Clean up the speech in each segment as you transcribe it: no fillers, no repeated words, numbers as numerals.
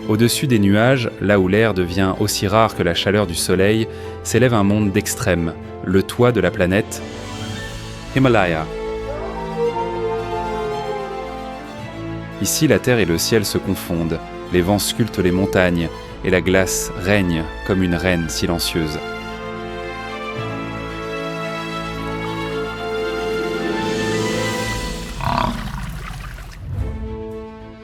Au-dessus des nuages, là où l'air devient aussi rare que la chaleur du soleil, s'élève un monde d'extrêmes, le toit de la planète, Himalaya. Ici, la terre et le ciel se confondent, les vents sculptent les montagnes, et la glace règne comme une reine silencieuse.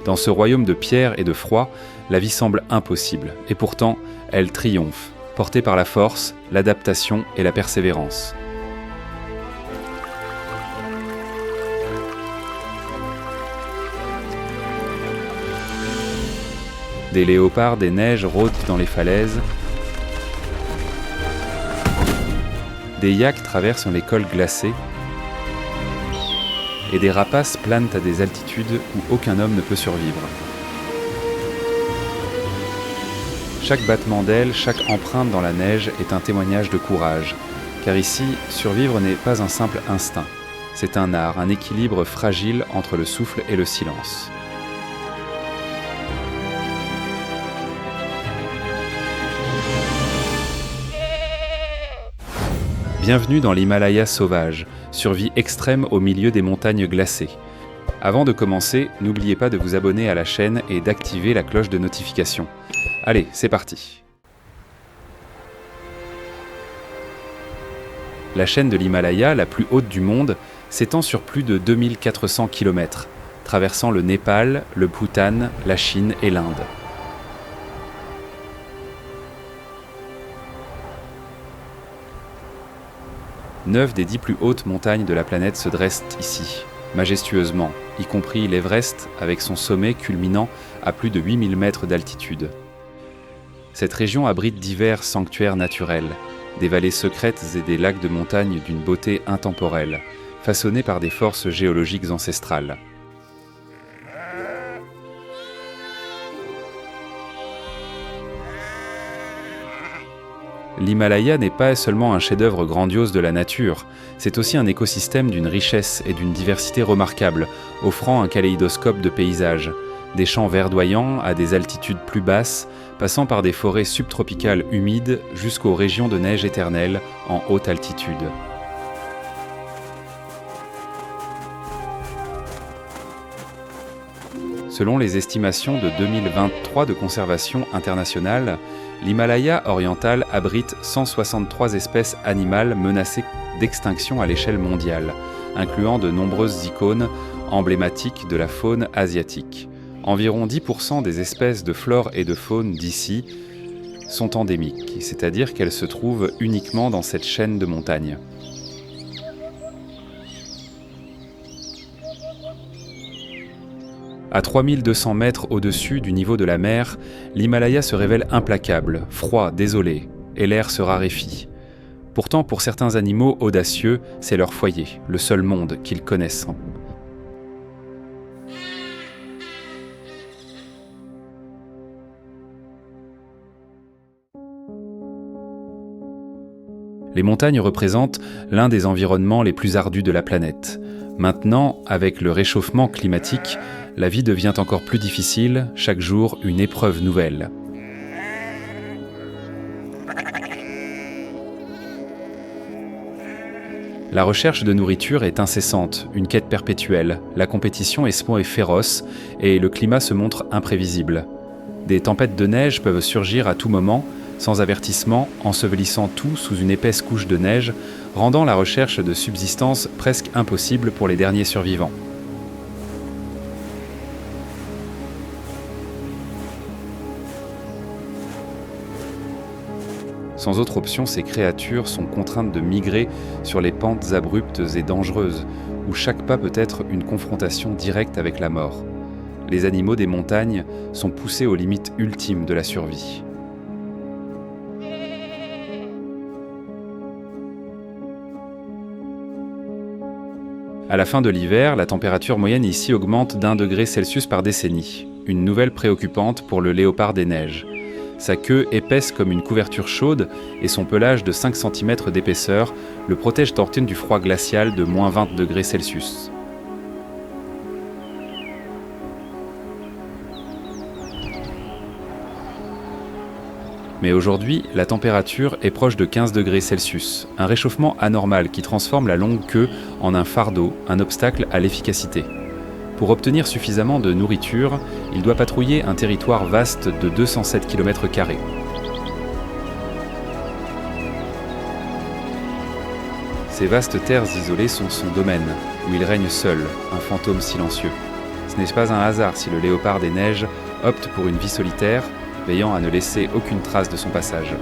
Dans ce royaume de pierre et de froid, la vie semble impossible, et pourtant, elle triomphe, portée par la force, l'adaptation et la persévérance. Des léopards des neiges rôdent dans les falaises, des yaks traversent les cols glacés, et des rapaces planent à des altitudes où aucun homme ne peut survivre. Chaque battement d'aile, chaque empreinte dans la neige est un témoignage de courage, car ici, survivre n'est pas un simple instinct. C'est un art, un équilibre fragile entre le souffle et le silence. Bienvenue dans l'Himalaya sauvage, survie extrême au milieu des montagnes glacées. Avant de commencer, n'oubliez pas de vous abonner à la chaîne et d'activer la cloche de notification. Allez, c'est parti. La chaîne de l'Himalaya, la plus haute du monde, s'étend sur plus de 2400 km, traversant le Népal, le Bhoutan, la Chine et l'Inde. Neuf des 10 plus hautes montagnes de la planète se dressent ici, majestueusement, y compris l'Everest avec son sommet culminant à plus de 8000 mètres d'altitude. Cette région abrite divers sanctuaires naturels, des vallées secrètes et des lacs de montagne d'une beauté intemporelle, façonnés par des forces géologiques ancestrales. L'Himalaya n'est pas seulement un chef-d'œuvre grandiose de la nature, c'est aussi un écosystème d'une richesse et d'une diversité remarquables, offrant un kaléidoscope de paysages, des champs verdoyants à des altitudes plus basses, passant par des forêts subtropicales humides jusqu'aux régions de neige éternelle en haute altitude. Selon les estimations de 2023 de Conservation internationale, l'Himalaya oriental abrite 163 espèces animales menacées d'extinction à l'échelle mondiale, incluant de nombreuses icônes emblématiques de la faune asiatique. Environ 10% des espèces de flore et de faune d'ici sont endémiques, c'est-à-dire qu'elles se trouvent uniquement dans cette chaîne de montagnes. À 3200 mètres au-dessus du niveau de la mer, l'Himalaya se révèle implacable, froid, désolé, et l'air se raréfie. Pourtant, pour certains animaux audacieux, c'est leur foyer, le seul monde qu'ils connaissent. Les montagnes représentent l'un des environnements les plus ardus de la planète. Maintenant, avec le réchauffement climatique, la vie devient encore plus difficile, chaque jour une épreuve nouvelle. La recherche de nourriture est incessante, une quête perpétuelle, la compétition est féroce et le climat se montre imprévisible. Des tempêtes de neige peuvent surgir à tout moment, sans avertissement, ensevelissant tout sous une épaisse couche de neige, rendant la recherche de subsistance presque impossible pour les derniers survivants. Sans autre option, ces créatures sont contraintes de migrer sur les pentes abruptes et dangereuses, où chaque pas peut être une confrontation directe avec la mort. Les animaux des montagnes sont poussés aux limites ultimes de la survie. À la fin de l'hiver, la température moyenne ici augmente d'1 degré Celsius par décennie, une nouvelle préoccupante pour le léopard des neiges. Sa queue épaisse comme une couverture chaude et son pelage de 5 cm d'épaisseur le protègent tortune du froid glacial de moins 20 degrés Celsius. Mais aujourd'hui, la température est proche de 15 degrés Celsius, un réchauffement anormal qui transforme la longue queue en un fardeau, un obstacle à l'efficacité. Pour obtenir suffisamment de nourriture, il doit patrouiller un territoire vaste de 207 km². Ces vastes terres isolées sont son domaine, où il règne seul, un fantôme silencieux. Ce n'est pas un hasard si le léopard des neiges opte pour une vie solitaire, veillant à ne laisser aucune trace de son passage.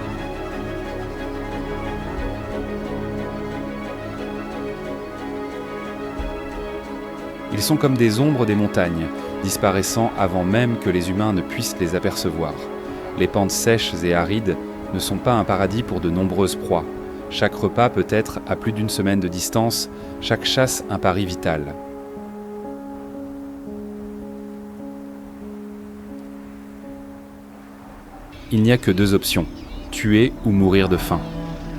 Ils sont comme des ombres des montagnes, disparaissant avant même que les humains ne puissent les apercevoir. Les pentes sèches et arides ne sont pas un paradis pour de nombreuses proies. Chaque repas peut être à plus d'une semaine de distance, chaque chasse un pari vital. Il n'y a que deux options, tuer ou mourir de faim.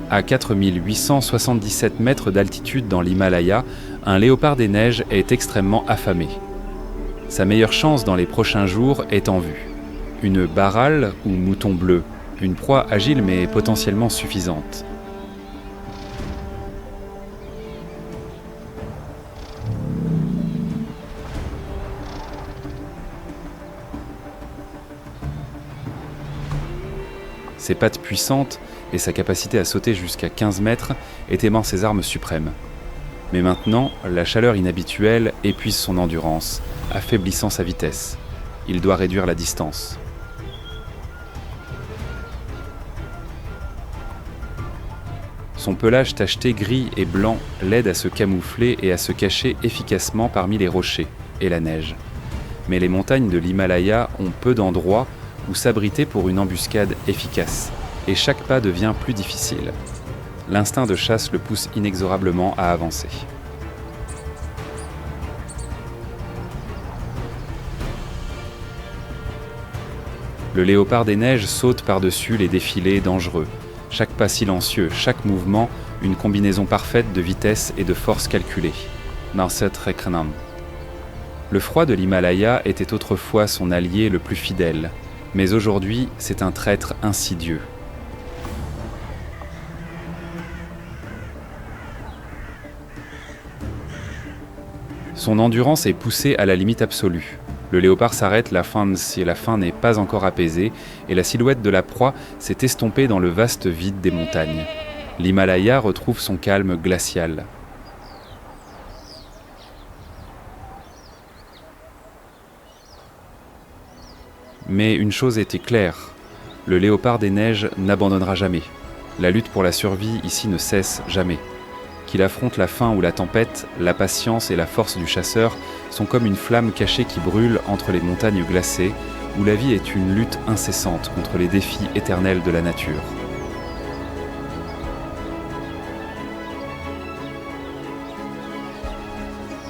À 4877 mètres d'altitude dans l'Himalaya, un léopard des neiges est extrêmement affamé. Sa meilleure chance dans les prochains jours est en vue. Une barrale ou mouton bleu, une proie agile mais potentiellement suffisante. Ses pattes puissantes et sa capacité à sauter jusqu'à 15 mètres étaient ses armes suprêmes. Mais maintenant, la chaleur inhabituelle épuise son endurance, affaiblissant sa vitesse. Il doit réduire la distance. Son pelage tacheté gris et blanc l'aide à se camoufler et à se cacher efficacement parmi les rochers et la neige. Mais les montagnes de l'Himalaya ont peu d'endroits où s'abriter pour une embuscade efficace, et chaque pas devient plus difficile. L'instinct de chasse le pousse inexorablement à avancer. Le léopard des neiges saute par-dessus les défilés dangereux. Chaque pas silencieux, chaque mouvement, une combinaison parfaite de vitesse et de force calculée. Marset Rekranam. Le froid de l'Himalaya était autrefois son allié le plus fidèle, mais aujourd'hui, c'est un traître insidieux. Son endurance est poussée à la limite absolue. Le léopard s'arrête si la faim n'est pas encore apaisée, et la silhouette de la proie s'est estompée dans le vaste vide des montagnes. L'Himalaya retrouve son calme glacial. Mais une chose était claire, le léopard des neiges n'abandonnera jamais. La lutte pour la survie ici ne cesse jamais. Qu'il affronte la faim ou la tempête, la patience et la force du chasseur sont comme une flamme cachée qui brûle entre les montagnes glacées, où la vie est une lutte incessante contre les défis éternels de la nature.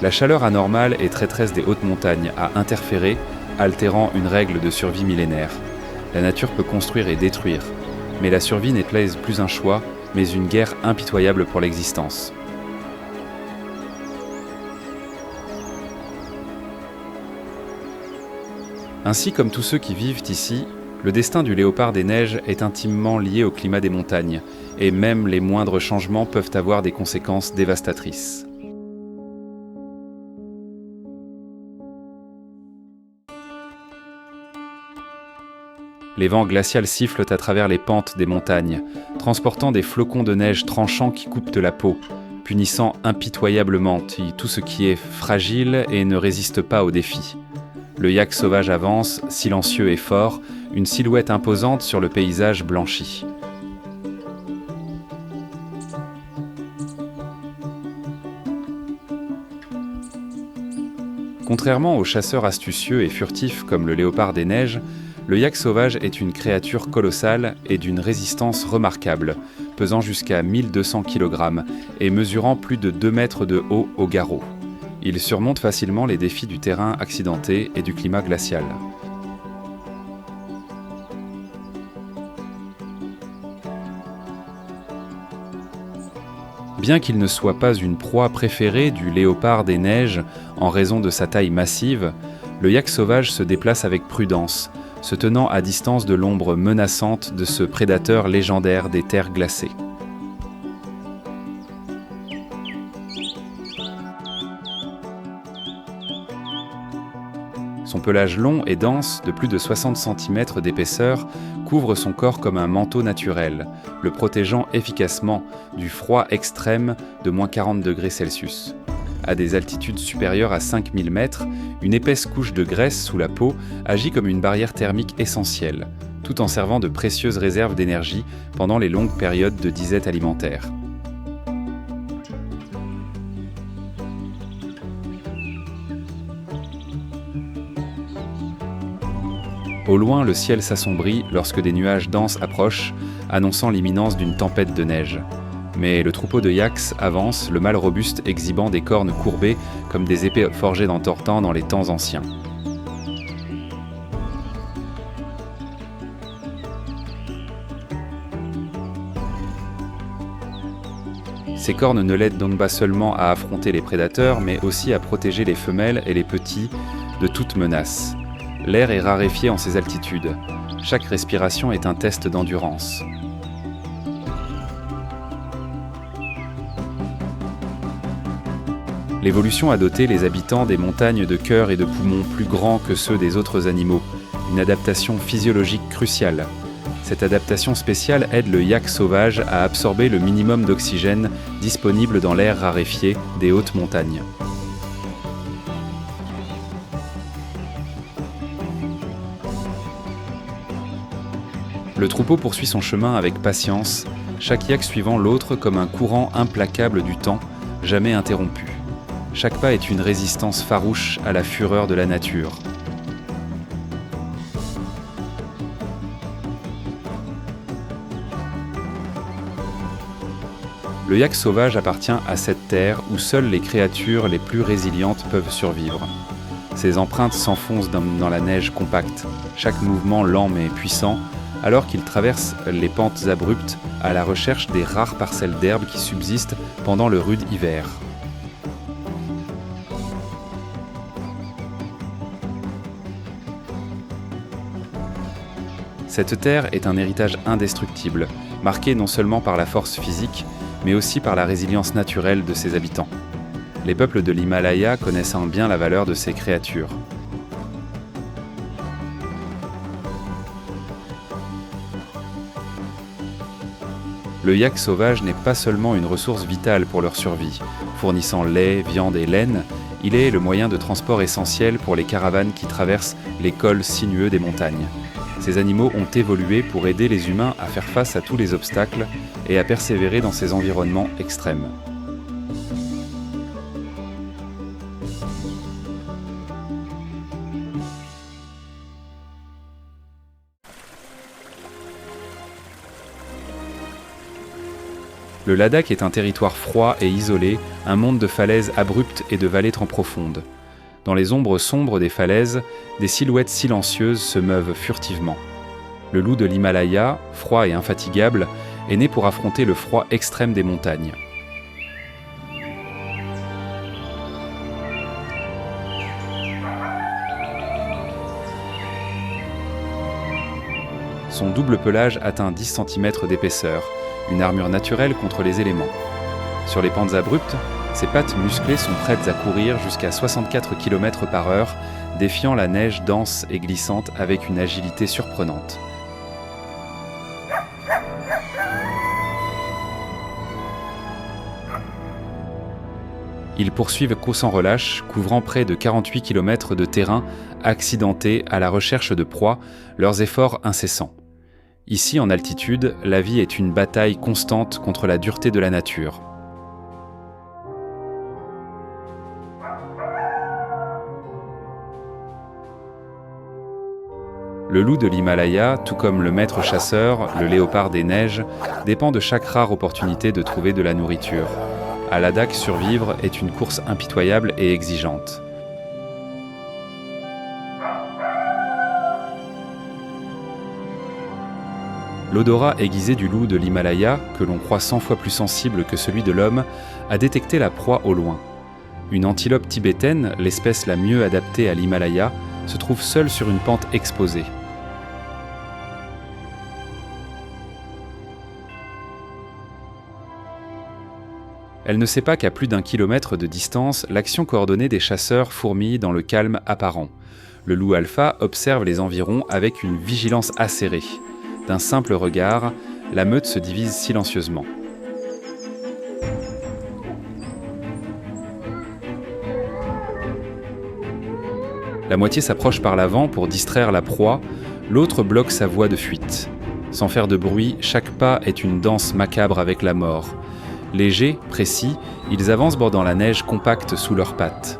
La chaleur anormale et traîtresse des hautes montagnes a interféré, altérant une règle de survie millénaire. La nature peut construire et détruire, mais la survie n'est plus un choix, mais une guerre impitoyable pour l'existence. Ainsi comme tous ceux qui vivent ici, le destin du léopard des neiges est intimement lié au climat des montagnes, et même les moindres changements peuvent avoir des conséquences dévastatrices. Les vents glacials sifflent à travers les pentes des montagnes, transportant des flocons de neige tranchants qui coupent la peau, punissant impitoyablement tout ce qui est fragile et ne résiste pas aux défis. Le yak sauvage avance, silencieux et fort, une silhouette imposante sur le paysage blanchi. Contrairement aux chasseurs astucieux et furtifs comme le léopard des neiges, le yak sauvage est une créature colossale et d'une résistance remarquable, pesant jusqu'à 1200 kg et mesurant plus de 2 mètres de haut au garrot. Il surmonte facilement les défis du terrain accidenté et du climat glacial. Bien qu'il ne soit pas une proie préférée du léopard des neiges en raison de sa taille massive, le yak sauvage se déplace avec prudence, se tenant à distance de l'ombre menaçante de ce prédateur légendaire des terres glacées. Son pelage long et dense, de plus de 60 cm d'épaisseur, couvre son corps comme un manteau naturel, le protégeant efficacement du froid extrême de moins 40 degrés Celsius. À des altitudes supérieures à 5000 mètres, une épaisse couche de graisse sous la peau agit comme une barrière thermique essentielle, tout en servant de précieuses réserves d'énergie pendant les longues périodes de disette alimentaire. Au loin, le ciel s'assombrit lorsque des nuages denses approchent, annonçant l'imminence d'une tempête de neige. Mais le troupeau de yaks avance, le mâle robuste exhibant des cornes courbées comme des épées forgées dans Tortan dans les temps anciens. Ces cornes ne l'aident donc pas seulement à affronter les prédateurs, mais aussi à protéger les femelles et les petits de toute menace. L'air est raréfié en ces altitudes. Chaque respiration est un test d'endurance. L'évolution a doté les habitants des montagnes de cœur et de poumons plus grands que ceux des autres animaux, une adaptation physiologique cruciale. Cette adaptation spéciale aide le yak sauvage à absorber le minimum d'oxygène disponible dans l'air raréfié des hautes montagnes. Le troupeau poursuit son chemin avec patience, chaque yak suivant l'autre comme un courant implacable du temps, jamais interrompu. Chaque pas est une résistance farouche à la fureur de la nature. Le yak sauvage appartient à cette terre où seules les créatures les plus résilientes peuvent survivre. Ses empreintes s'enfoncent dans la neige compacte, chaque mouvement lent mais puissant, alors qu'il traverse les pentes abruptes à la recherche des rares parcelles d'herbe qui subsistent pendant le rude hiver. Cette terre est un héritage indestructible, marqué non seulement par la force physique, mais aussi par la résilience naturelle de ses habitants. Les peuples de l'Himalaya connaissent bien la valeur de ces créatures. Le yak sauvage n'est pas seulement une ressource vitale pour leur survie. Fournissant lait, viande et laine, il est le moyen de transport essentiel pour les caravanes qui traversent les cols sinueux des montagnes. Ces animaux ont évolué pour aider les humains à faire face à tous les obstacles et à persévérer dans ces environnements extrêmes. Le Ladakh est un territoire froid et isolé, un monde de falaises abruptes et de vallées trop profondes. Dans les ombres sombres des falaises, des silhouettes silencieuses se meuvent furtivement. Le loup de l'Himalaya, froid et infatigable, est né pour affronter le froid extrême des montagnes. Son double pelage atteint 10 cm d'épaisseur, une armure naturelle contre les éléments. Sur les pentes abruptes, ses pattes musclées sont prêtes à courir jusqu'à 64 km/h, défiant la neige dense et glissante avec une agilité surprenante. Ils poursuivent sans relâche, couvrant près de 48 km de terrain accidenté à la recherche de proies, leurs efforts incessants. Ici, en altitude, la vie est une bataille constante contre la dureté de la nature. Le loup de l'Himalaya, tout comme le maître chasseur, le léopard des neiges, dépend de chaque rare opportunité de trouver de la nourriture. À Ladakh, survivre est une course impitoyable et exigeante. L'odorat aiguisé du loup de l'Himalaya, que l'on croit 100 fois plus sensible que celui de l'homme, a détecté la proie au loin. Une antilope tibétaine, l'espèce la mieux adaptée à l'Himalaya, se trouve seule sur une pente exposée. Elle ne sait pas qu'à plus d'1 kilomètre de distance, l'action coordonnée des chasseurs fourmille dans le calme apparent. Le loup alpha observe les environs avec une vigilance acérée. D'un simple regard, la meute se divise silencieusement. La moitié s'approche par l'avant pour distraire la proie, l'autre bloque sa voie de fuite. Sans faire de bruit, chaque pas est une danse macabre avec la mort. Légers, précis, ils avancent bordant la neige compacte sous leurs pattes.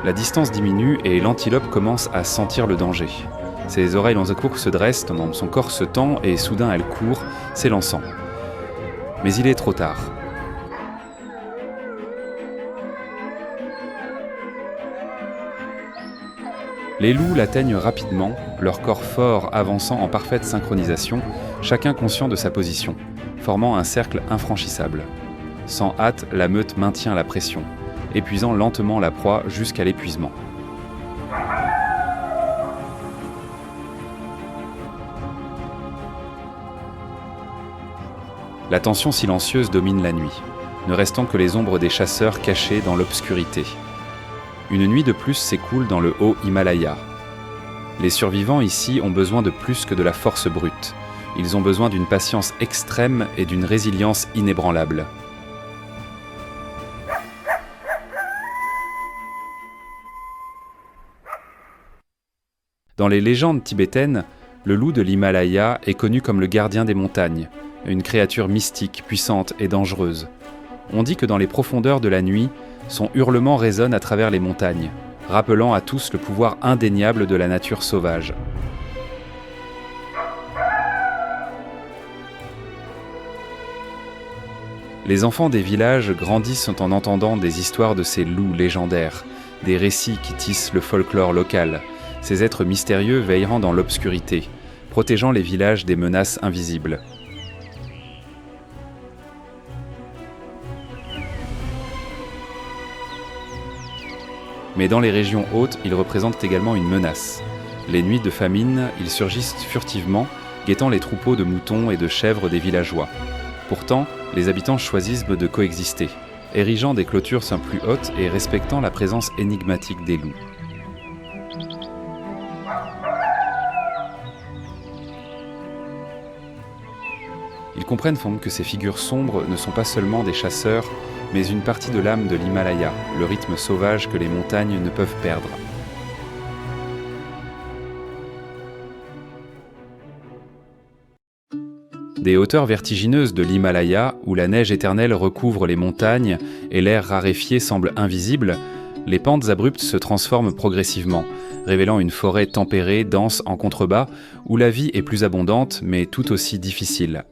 La distance diminue et l'antilope commence à sentir le danger. Ses oreilles longs et courtes se dressent, son corps se tend et soudain elle court, s'élançant. Mais il est trop tard. Les loups l'atteignent rapidement, leur corps fort avançant en parfaite synchronisation, chacun conscient de sa position, formant un cercle infranchissable. Sans hâte, la meute maintient la pression, épuisant lentement la proie jusqu'à l'épuisement. La tension silencieuse domine la nuit, ne restant que les ombres des chasseurs cachés dans l'obscurité. Une nuit de plus s'écoule dans le haut Himalaya. Les survivants ici ont besoin de plus que de la force brute. Ils ont besoin d'une patience extrême et d'une résilience inébranlable. Dans les légendes tibétaines, le loup de l'Himalaya est connu comme le gardien des montagnes, une créature mystique, puissante et dangereuse. On dit que dans les profondeurs de la nuit, son hurlement résonne à travers les montagnes, rappelant à tous le pouvoir indéniable de la nature sauvage. Les enfants des villages grandissent en entendant des histoires de ces loups légendaires, des récits qui tissent le folklore local, ces êtres mystérieux veillant dans l'obscurité, protégeant les villages des menaces invisibles. Mais dans les régions hautes, ils représentent également une menace. Les nuits de famine, ils surgissent furtivement, guettant les troupeaux de moutons et de chèvres des villageois. Pourtant, les habitants choisissent de coexister, érigeant des clôtures plus hautes et respectant la présence énigmatique des loups. Ils comprennent que ces figures sombres ne sont pas seulement des chasseurs, mais une partie de l'âme de l'Himalaya, le rythme sauvage que les montagnes ne peuvent perdre. Des hauteurs vertigineuses de l'Himalaya, où la neige éternelle recouvre les montagnes et l'air raréfié semble invisible, les pentes abruptes se transforment progressivement, révélant une forêt tempérée, dense en contrebas, où la vie est plus abondante mais tout aussi difficile.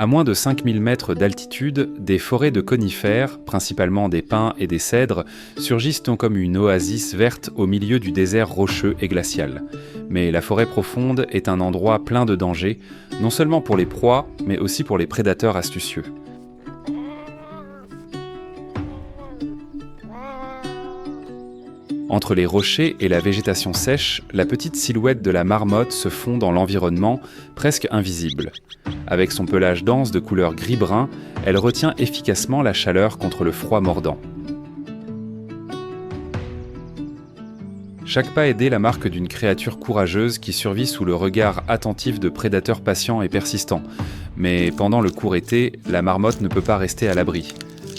À moins de 5000 mètres d'altitude, des forêts de conifères, principalement des pins et des cèdres, surgissent comme une oasis verte au milieu du désert rocheux et glacial. Mais la forêt profonde est un endroit plein de dangers, non seulement pour les proies, mais aussi pour les prédateurs astucieux. Entre les rochers et la végétation sèche, la petite silhouette de la marmotte se fond dans l'environnement, presque invisible. Avec son pelage dense de couleur gris-brun, elle retient efficacement la chaleur contre le froid mordant. Chaque pas est la marque d'une créature courageuse qui survit sous le regard attentif de prédateurs patients et persistants. Mais pendant le court été, la marmotte ne peut pas rester à l'abri.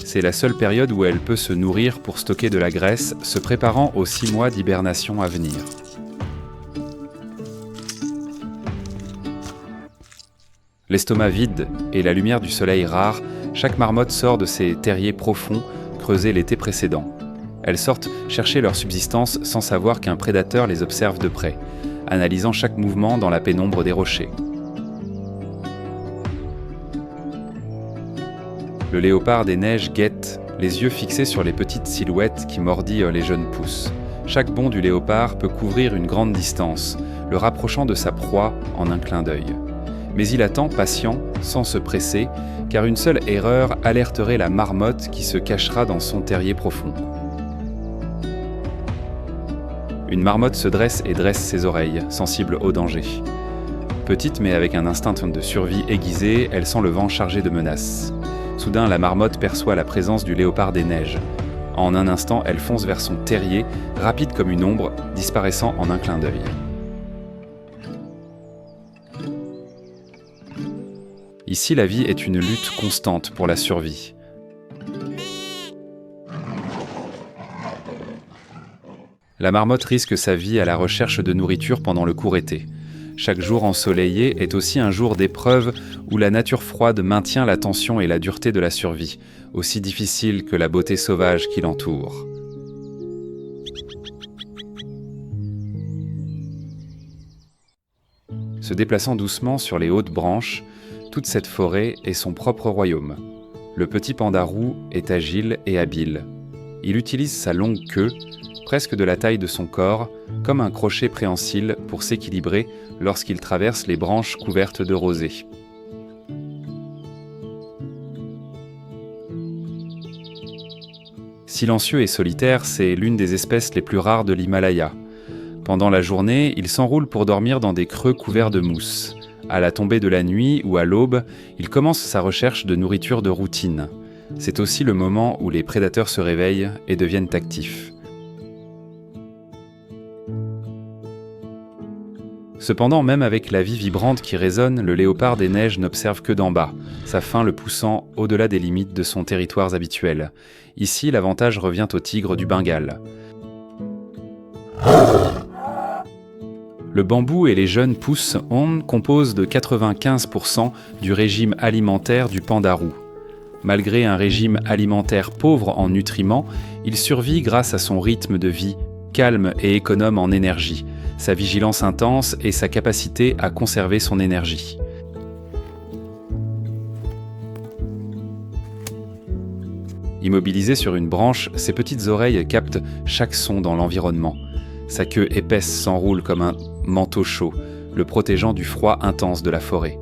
C'est la seule période où elle peut se nourrir pour stocker de la graisse, se préparant aux 6 mois d'hibernation à venir. L'estomac vide et la lumière du soleil rare, chaque marmotte sort de ses terriers profonds, creusés l'été précédent. Elles sortent chercher leur subsistance sans savoir qu'un prédateur les observe de près, analysant chaque mouvement dans la pénombre des rochers. Le léopard des neiges guette, les yeux fixés sur les petites silhouettes qui mordillent les jeunes pousses. Chaque bond du léopard peut couvrir une grande distance, le rapprochant de sa proie en un clin d'œil. Mais il attend, patient, sans se presser, car une seule erreur alerterait la marmotte qui se cachera dans son terrier profond. Une marmotte se dresse et dresse ses oreilles, sensible au danger. Petite mais avec un instinct de survie aiguisé, elle sent le vent chargé de menaces. Soudain, la marmotte perçoit la présence du léopard des neiges. En un instant, elle fonce vers son terrier, rapide comme une ombre, disparaissant en un clin d'œil. Ici, la vie est une lutte constante pour la survie. La marmotte risque sa vie à la recherche de nourriture pendant le court été. Chaque jour ensoleillé est aussi un jour d'épreuve où la nature froide maintient la tension et la dureté de la survie, aussi difficile que la beauté sauvage qui l'entoure. Se déplaçant doucement sur les hautes branches, toute cette forêt est son propre royaume. Le petit pandarou est agile et habile. Il utilise sa longue queue, presque de la taille de son corps, comme un crochet préhensile pour s'équilibrer lorsqu'il traverse les branches couvertes de rosée. Silencieux et solitaire, c'est l'une des espèces les plus rares de l'Himalaya. Pendant la journée, il s'enroule pour dormir dans des creux couverts de mousse. À la tombée de la nuit ou à l'aube, il commence sa recherche de nourriture de routine. C'est aussi le moment où les prédateurs se réveillent et deviennent actifs. Cependant, même avec la vie vibrante qui résonne, le léopard des neiges n'observe que d'en bas, sa faim le poussant au-delà des limites de son territoire habituel. Ici, l'avantage revient au tigre du Bengale. Le bambou et les jeunes pousses ondes composent de 95% du régime alimentaire du pandarou. Malgré un régime alimentaire pauvre en nutriments, il survit grâce à son rythme de vie calme et économe en énergie, sa vigilance intense et sa capacité à conserver son énergie. Immobilisé sur une branche, ses petites oreilles captent chaque son dans l'environnement. Sa queue épaisse s'enroule comme un manteau chaud, le protégeant du froid intense de la forêt.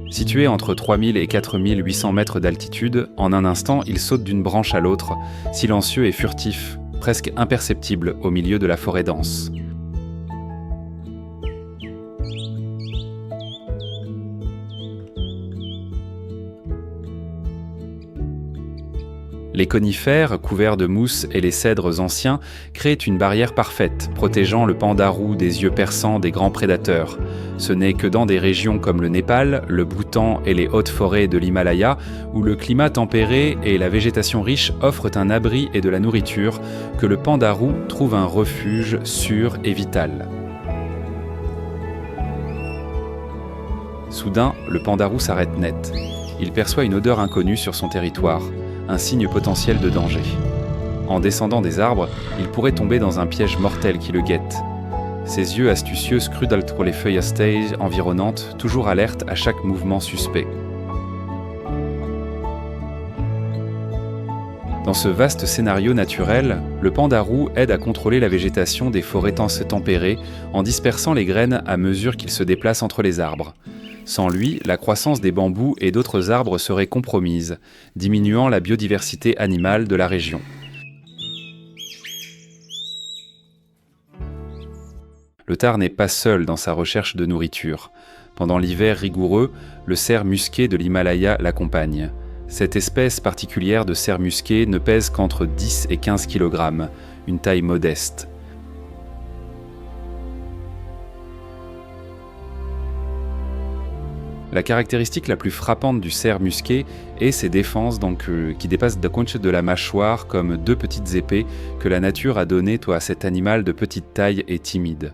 Situé entre 3000 et 4800 mètres d'altitude, en un instant, il saute d'une branche à l'autre, silencieux et furtif, presque imperceptible au milieu de la forêt dense. Les conifères, couverts de mousse et les cèdres anciens, créent une barrière parfaite, protégeant le pandarou des yeux perçants des grands prédateurs. Ce n'est que dans des régions comme le Népal, le Bhoutan et les hautes forêts de l'Himalaya, où le climat tempéré et la végétation riche offrent un abri et de la nourriture, que le pandarou trouve un refuge sûr et vital. Soudain, le pandarou s'arrête net. Il perçoit une odeur inconnue sur son territoire, un signe potentiel de danger. En descendant des arbres, il pourrait tomber dans un piège mortel qui le guette. Ses yeux astucieux scrutent pour les feuillastées environnantes, toujours alertes à chaque mouvement suspect. Dans ce vaste scénario naturel, le pandarou aide à contrôler la végétation des forêts tempérées en dispersant les graines à mesure qu'il se déplace entre les arbres. Sans lui, la croissance des bambous et d'autres arbres serait compromise, diminuant la biodiversité animale de la région. Le tare n'est pas seul dans sa recherche de nourriture. Pendant l'hiver rigoureux, le cerf musqué de l'Himalaya l'accompagne. Cette espèce particulière de cerf musqué ne pèse qu'entre 10 et 15 kg, une taille modeste. La caractéristique la plus frappante du cerf musqué est ses défenses qui dépassent de la mâchoire comme deux petites épées que la nature a données à cet animal de petite taille et timide.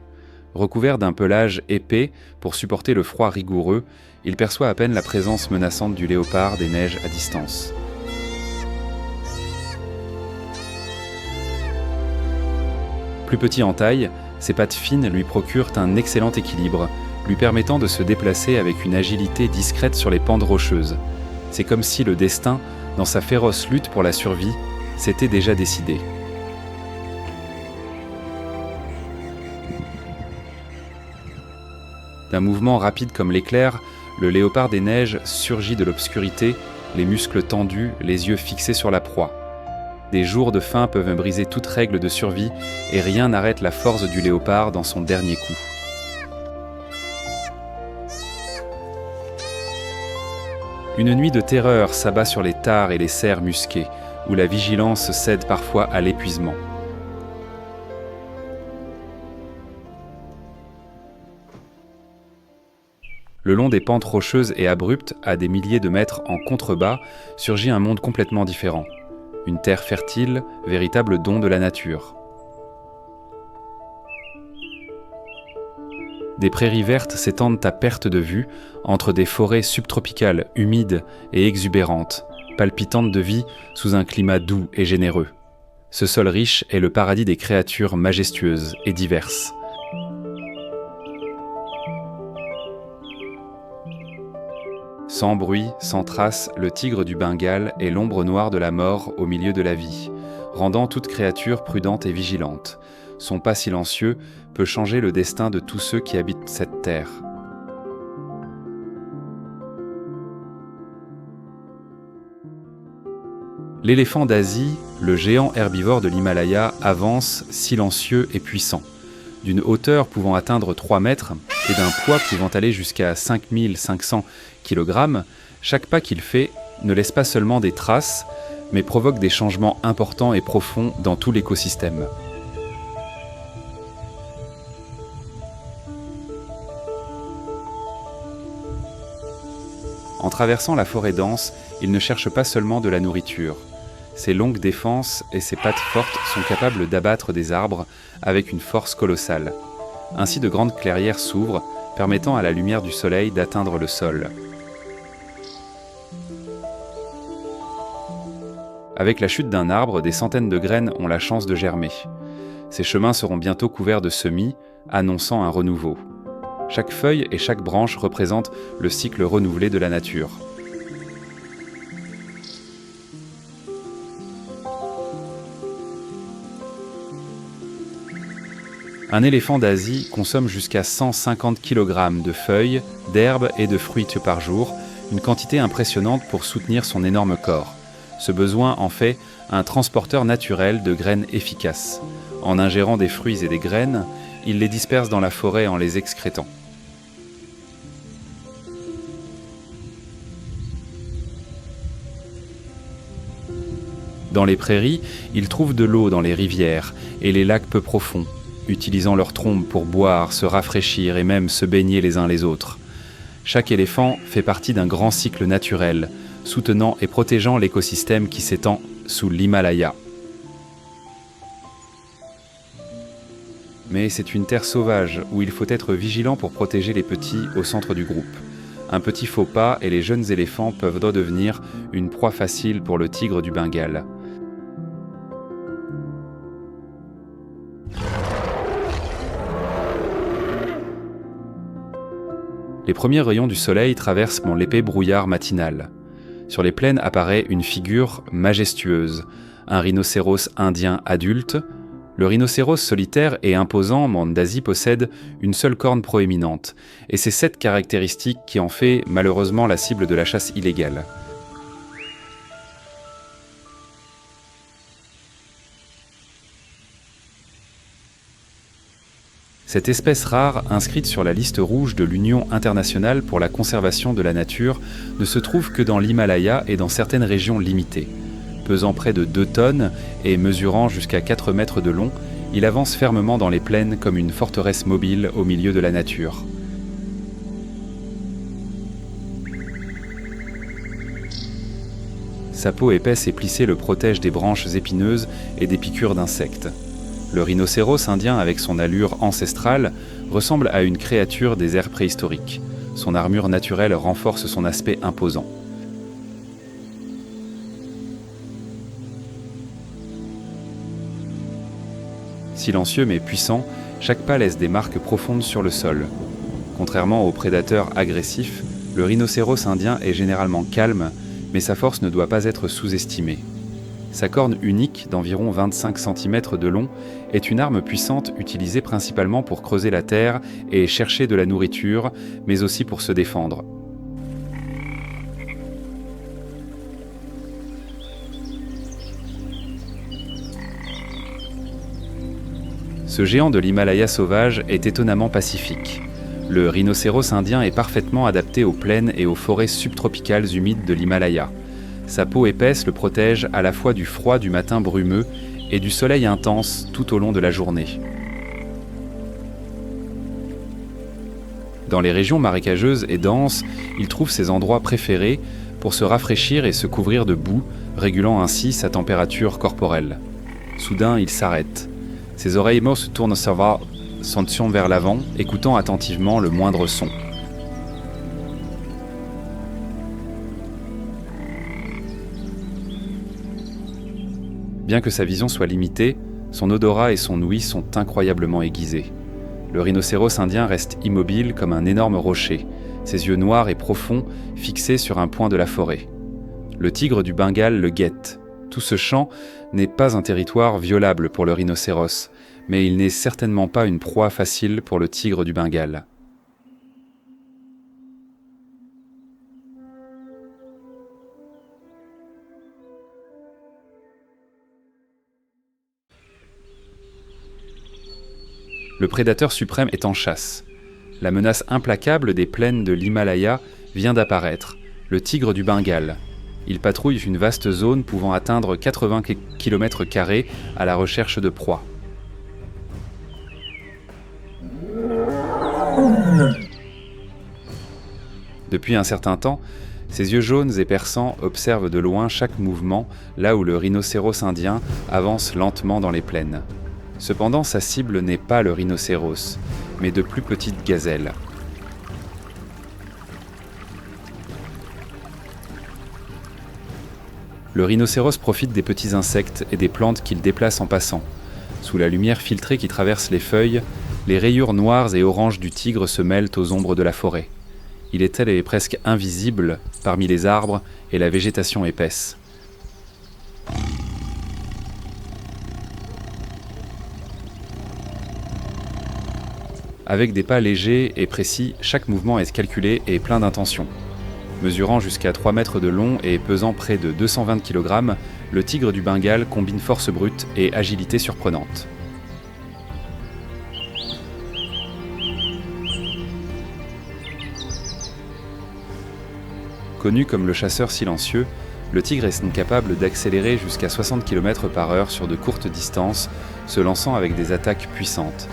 Recouvert d'un pelage épais pour supporter le froid rigoureux, il perçoit à peine la présence menaçante du léopard des neiges à distance. Plus petit en taille, ses pattes fines lui procurent un excellent équilibre, lui permettant de se déplacer avec une agilité discrète sur les pentes rocheuses. C'est comme si le destin, dans sa féroce lutte pour la survie, s'était déjà décidé. D'un mouvement rapide comme l'éclair, le léopard des neiges surgit de l'obscurité, les muscles tendus, les yeux fixés sur la proie. Des jours de faim peuvent briser toute règle de survie et rien n'arrête la force du léopard dans son dernier coup. Une nuit de terreur s'abat sur les tares et les cerfs musqués, où la vigilance cède parfois à l'épuisement. Le long des pentes rocheuses et abruptes, à des milliers de mètres en contrebas, surgit un monde complètement différent. Une terre fertile, véritable don de la nature. Des prairies vertes s'étendent à perte de vue, entre des forêts subtropicales, humides et exubérantes, palpitantes de vie sous un climat doux et généreux. Ce sol riche est le paradis des créatures majestueuses et diverses. Sans bruit, sans trace, le tigre du Bengale est l'ombre noire de la mort au milieu de la vie, rendant toute créature prudente et vigilante. Son pas silencieux peut changer le destin de tous ceux qui habitent cette terre. L'éléphant d'Asie, le géant herbivore de l'Himalaya, avance silencieux et puissant. D'une hauteur pouvant atteindre 3 mètres et d'un poids pouvant aller jusqu'à 5500 kg, chaque pas qu'il fait ne laisse pas seulement des traces, mais provoque des changements importants et profonds dans tout l'écosystème. En traversant la forêt dense, il ne cherche pas seulement de la nourriture. Ses longues défenses et ses pattes fortes sont capables d'abattre des arbres avec une force colossale. Ainsi, de grandes clairières s'ouvrent, permettant à la lumière du soleil d'atteindre le sol. Avec la chute d'un arbre, des centaines de graines ont la chance de germer. Ces chemins seront bientôt couverts de semis, annonçant un renouveau. Chaque feuille et chaque branche représentent le cycle renouvelé de la nature. Un éléphant d'Asie consomme jusqu'à 150 kg de feuilles, d'herbes et de fruits par jour, une quantité impressionnante pour soutenir son énorme corps. Ce besoin en fait un transporteur naturel de graines efficaces. En ingérant des fruits et des graines, il les disperse dans la forêt en les excrétant. Dans les prairies, il trouve de l'eau dans les rivières et les lacs peu profonds, utilisant leurs trompes pour boire, se rafraîchir et même se baigner les uns les autres. Chaque éléphant fait partie d'un grand cycle naturel, soutenant et protégeant l'écosystème qui s'étend sous l'Himalaya. Mais c'est une terre sauvage où il faut être vigilant pour protéger les petits au centre du groupe. Un petit faux pas et les jeunes éléphants peuvent redevenir une proie facile pour le tigre du Bengale. Les premiers rayons du soleil traversent l'épais brouillard matinal. Sur les plaines apparaît une figure majestueuse, un rhinocéros indien adulte. Le rhinocéros solitaire et imposant monde d'Asie possède une seule corne proéminente, et c'est cette caractéristique qui en fait malheureusement la cible de la chasse illégale. Cette espèce rare, inscrite sur la liste rouge de l'Union internationale pour la conservation de la nature, ne se trouve que dans l'Himalaya et dans certaines régions limitées. Pesant près de 2 tonnes et mesurant jusqu'à 4 mètres de long, il avance fermement dans les plaines comme une forteresse mobile au milieu de la nature. Sa peau épaisse et plissée le protège des branches épineuses et des piqûres d'insectes. Le rhinocéros indien, avec son allure ancestrale, ressemble à une créature des ères préhistoriques. Son armure naturelle renforce son aspect imposant. Silencieux mais puissant, chaque pas laisse des marques profondes sur le sol. Contrairement aux prédateurs agressifs, le rhinocéros indien est généralement calme, mais sa force ne doit pas être sous-estimée. Sa corne unique, d'environ 25 cm de long, est une arme puissante utilisée principalement pour creuser la terre et chercher de la nourriture, mais aussi pour se défendre. Ce géant de l'Himalaya sauvage est étonnamment pacifique. Le rhinocéros indien est parfaitement adapté aux plaines et aux forêts subtropicales humides de l'Himalaya. Sa peau épaisse le protège à la fois du froid du matin brumeux et du soleil intense tout au long de la journée. Dans les régions marécageuses et denses, il trouve ses endroits préférés pour se rafraîchir et se couvrir de boue, régulant ainsi sa température corporelle. Soudain, il s'arrête. Ses oreilles se tournent s'orientent vers l'avant, écoutant attentivement le moindre son. Bien que sa vision soit limitée, son odorat et son ouïe sont incroyablement aiguisés. Le rhinocéros indien reste immobile comme un énorme rocher, ses yeux noirs et profonds fixés sur un point de la forêt. Le tigre du Bengale le guette. Tout ce champ n'est pas un territoire violable pour le rhinocéros, mais il n'est certainement pas une proie facile pour le tigre du Bengale. Le prédateur suprême est en chasse. La menace implacable des plaines de l'Himalaya vient d'apparaître, le tigre du Bengale. Il patrouille une vaste zone pouvant atteindre 80 km² à la recherche de proies. Depuis un certain temps, ses yeux jaunes et perçants observent de loin chaque mouvement là où le rhinocéros indien avance lentement dans les plaines. Cependant, sa cible n'est pas le rhinocéros, mais de plus petites gazelles. Le rhinocéros profite des petits insectes et des plantes qu'il déplace en passant. Sous la lumière filtrée qui traverse les feuilles, les rayures noires et oranges du tigre se mêlent aux ombres de la forêt. Il est tel et presque invisible parmi les arbres et la végétation épaisse. Avec des pas légers et précis, chaque mouvement est calculé et plein d'intention. Mesurant jusqu'à 3 mètres de long et pesant près de 220 kg, le tigre du Bengale combine force brute et agilité surprenante. Connu comme le chasseur silencieux, le tigre est capable d'accélérer jusqu'à 60 km/h sur de courtes distances, se lançant avec des attaques puissantes.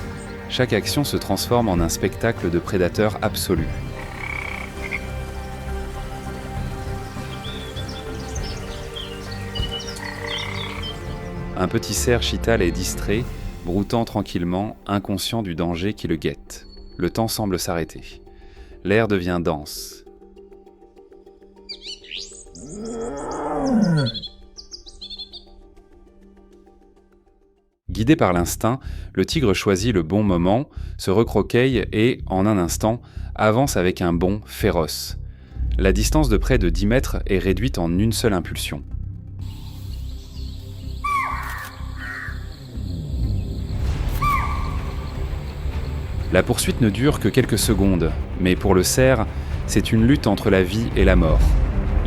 Chaque action se transforme en un spectacle de prédateur absolu. Un petit cerf chital est distrait, broutant tranquillement, inconscient du danger qui le guette. Le temps semble s'arrêter. L'air devient dense. Guidé par l'instinct, le tigre choisit le bon moment, se recroqueille et, en un instant, avance avec un bond féroce. La distance de près de 10 mètres est réduite en une seule impulsion. La poursuite ne dure que quelques secondes, mais pour le cerf, c'est une lutte entre la vie et la mort.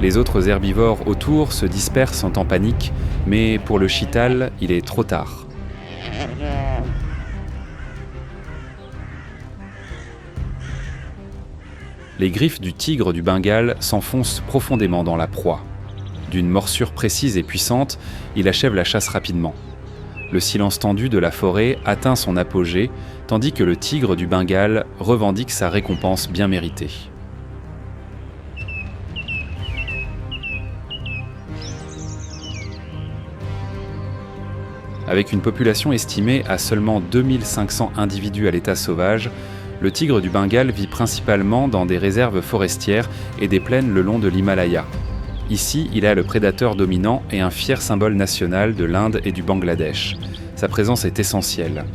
Les autres herbivores autour se dispersent en panique, mais pour le chital, il est trop tard. Les griffes du tigre du Bengale s'enfoncent profondément dans la proie. D'une morsure précise et puissante, il achève la chasse rapidement. Le silence tendu de la forêt atteint son apogée, tandis que le tigre du Bengale revendique sa récompense bien méritée. Avec une population estimée à seulement 2500 individus à l'état sauvage, le tigre du Bengale vit principalement dans des réserves forestières et des plaines le long de l'Himalaya. Ici, il est le prédateur dominant et un fier symbole national de l'Inde et du Bangladesh. Sa présence est essentielle.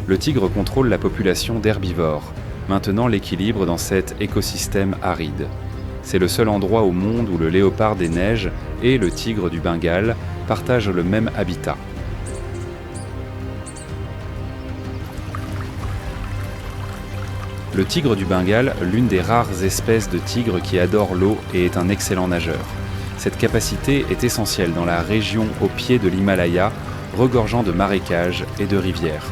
Le tigre contrôle la population d'herbivores, maintenant l'équilibre dans cet écosystème aride. C'est le seul endroit au monde où le léopard des neiges et le tigre du Bengale partagent le même habitat. Le Le tigre du Bengale, l'une des rares espèces de tigre qui adore l'eau et est un excellent nageur. Cette capacité est essentielle dans la région au pied de l'Himalaya, regorgeant de marécages et de rivières.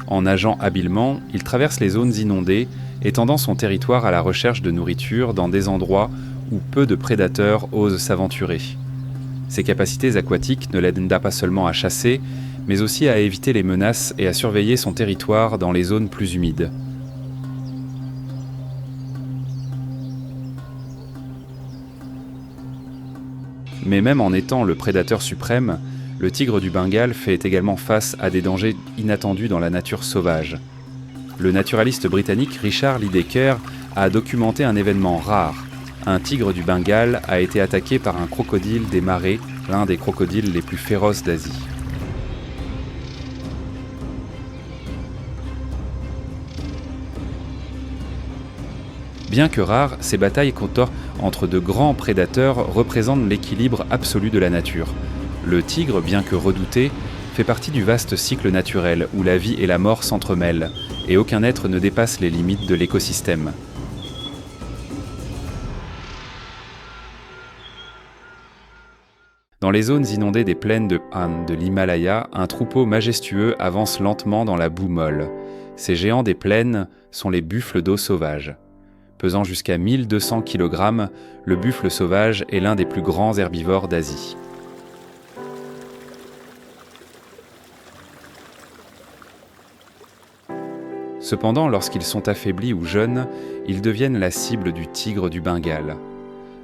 En nageant habilement, il traverse les zones inondées, étendant son territoire à la recherche de nourriture dans des endroits où peu de prédateurs osent s'aventurer. Ses capacités aquatiques ne l'aident pas seulement à chasser, mais aussi à éviter les menaces et à surveiller son territoire dans les zones plus humides. Mais même en étant le prédateur suprême, le tigre du Bengale fait également face à des dangers inattendus dans la nature sauvage. Le naturaliste britannique Richard Lydekker a documenté un événement rare. Un tigre du Bengale a été attaqué par un crocodile des marais, l'un des crocodiles les plus féroces d'Asie. Bien que rares, ces batailles entre de grands prédateurs représentent l'équilibre absolu de la nature. Le tigre, bien que redouté, fait partie du vaste cycle naturel où la vie et la mort s'entremêlent, et aucun être ne dépasse les limites de l'écosystème. Dans les zones inondées des plaines de l'Himalaya, un troupeau majestueux avance lentement dans la boue molle. Ces géants des plaines sont les buffles d'eau sauvages. Pesant jusqu'à 1200 kg, le buffle sauvage est l'un des plus grands herbivores d'Asie. Cependant, lorsqu'ils sont affaiblis ou jeunes, ils deviennent la cible du tigre du Bengale.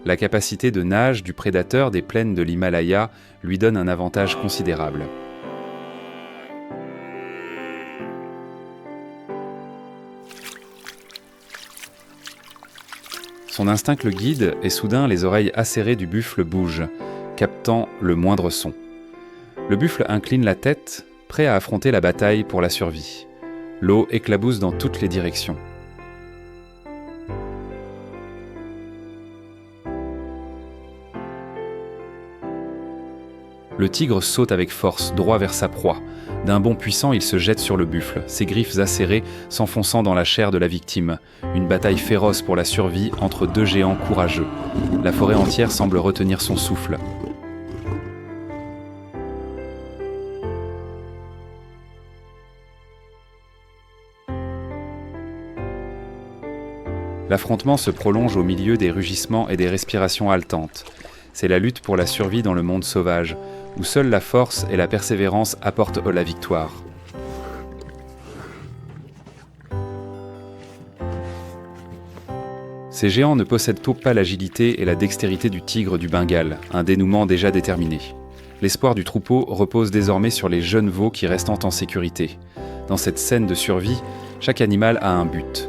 La capacité de nage du prédateur des plaines de l'Himalaya lui donne un avantage considérable. Son instinct le guide et soudain les oreilles acérées du buffle bougent, captant le moindre son. Le buffle incline la tête, prêt à affronter la bataille pour la survie. L'eau éclabousse dans toutes les directions. Le tigre saute avec force, droit vers sa proie. D'un bond puissant, il se jette sur le buffle, ses griffes acérées s'enfonçant dans la chair de la victime. Une bataille féroce pour la survie entre deux géants courageux. La forêt entière semble retenir son souffle. L'affrontement se prolonge au milieu des rugissements et des respirations haletantes. C'est la lutte pour la survie dans le monde sauvage, où seule la force et la persévérance apportent la victoire. Ces géants ne possèdent pas l'agilité et la dextérité du tigre du Bengale, un dénouement déjà déterminé. L'espoir du troupeau repose désormais sur les jeunes veaux qui restent en sécurité. Dans cette scène de survie, chaque animal a un but.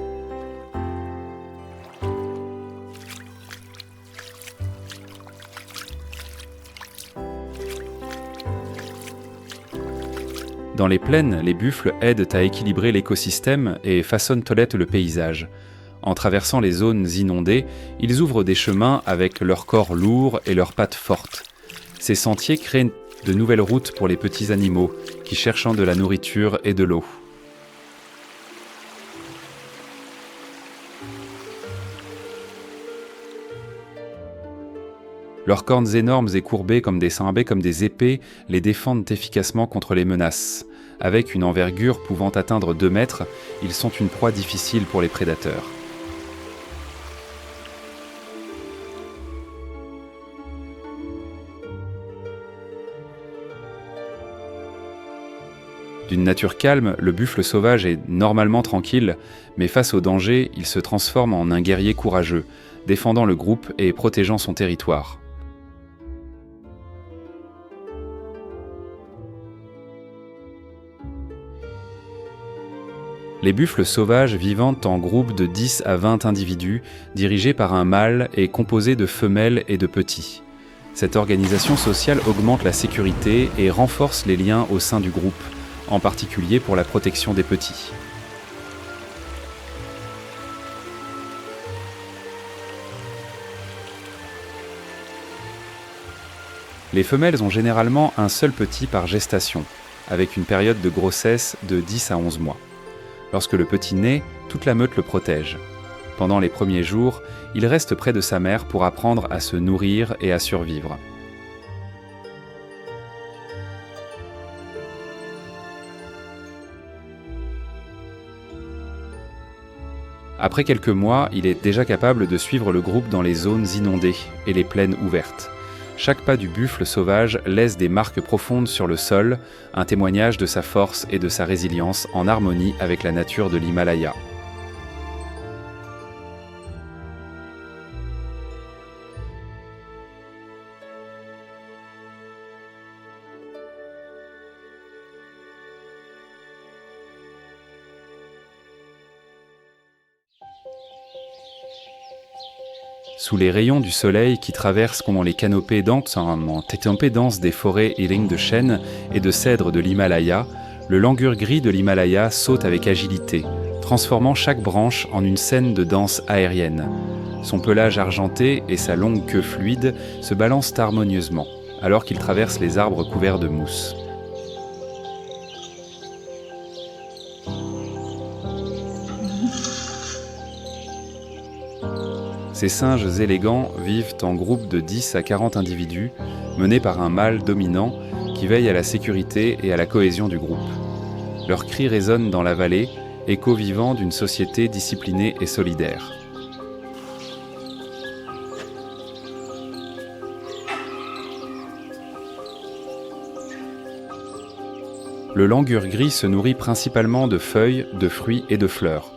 Dans les plaines, les buffles aident à équilibrer l'écosystème et façonnent le paysage. En traversant les zones inondées, ils ouvrent des chemins avec leur corps lourd et leurs pattes fortes. Ces sentiers créent de nouvelles routes pour les petits animaux qui cherchent de la nourriture et de l'eau. Leurs cornes énormes et courbées comme des épées les défendent efficacement contre les menaces. Avec une envergure pouvant atteindre 2 mètres, ils sont une proie difficile pour les prédateurs. D'une nature calme, le buffle sauvage est normalement tranquille, mais face au danger, il se transforme en un guerrier courageux, défendant le groupe et protégeant son territoire. Les buffles sauvages vivent en groupes de 10 à 20 individus, dirigés par un mâle et composés de femelles et de petits. Cette organisation sociale augmente la sécurité et renforce les liens au sein du groupe, en particulier pour la protection des petits. Les femelles ont généralement un seul petit par gestation, avec une période de grossesse de 10 à 11 mois. Lorsque le petit naît, toute la meute le protège. Pendant les premiers jours, il reste près de sa mère pour apprendre à se nourrir et à survivre. Après quelques mois, il est déjà capable de suivre le groupe dans les zones inondées et les plaines ouvertes. Chaque pas du buffle sauvage laisse des marques profondes sur le sol, un témoignage de sa force et de sa résilience en harmonie avec la nature de l'Himalaya. Sous les rayons du soleil qui traversent comme les canopées denses des forêts et lignes de chênes et de cèdres de l'Himalaya, le langur gris de l'Himalaya saute avec agilité, transformant chaque branche en une scène de danse aérienne. Son pelage argenté et sa longue queue fluide se balancent harmonieusement, alors qu'il traverse les arbres couverts de mousse. Ces singes élégants vivent en groupes de 10 à 40 individus, menés par un mâle dominant qui veille à la sécurité et à la cohésion du groupe. Leurs cris résonnent dans la vallée, écho vivant d'une société disciplinée et solidaire. Le langur gris se nourrit principalement de feuilles, de fruits et de fleurs.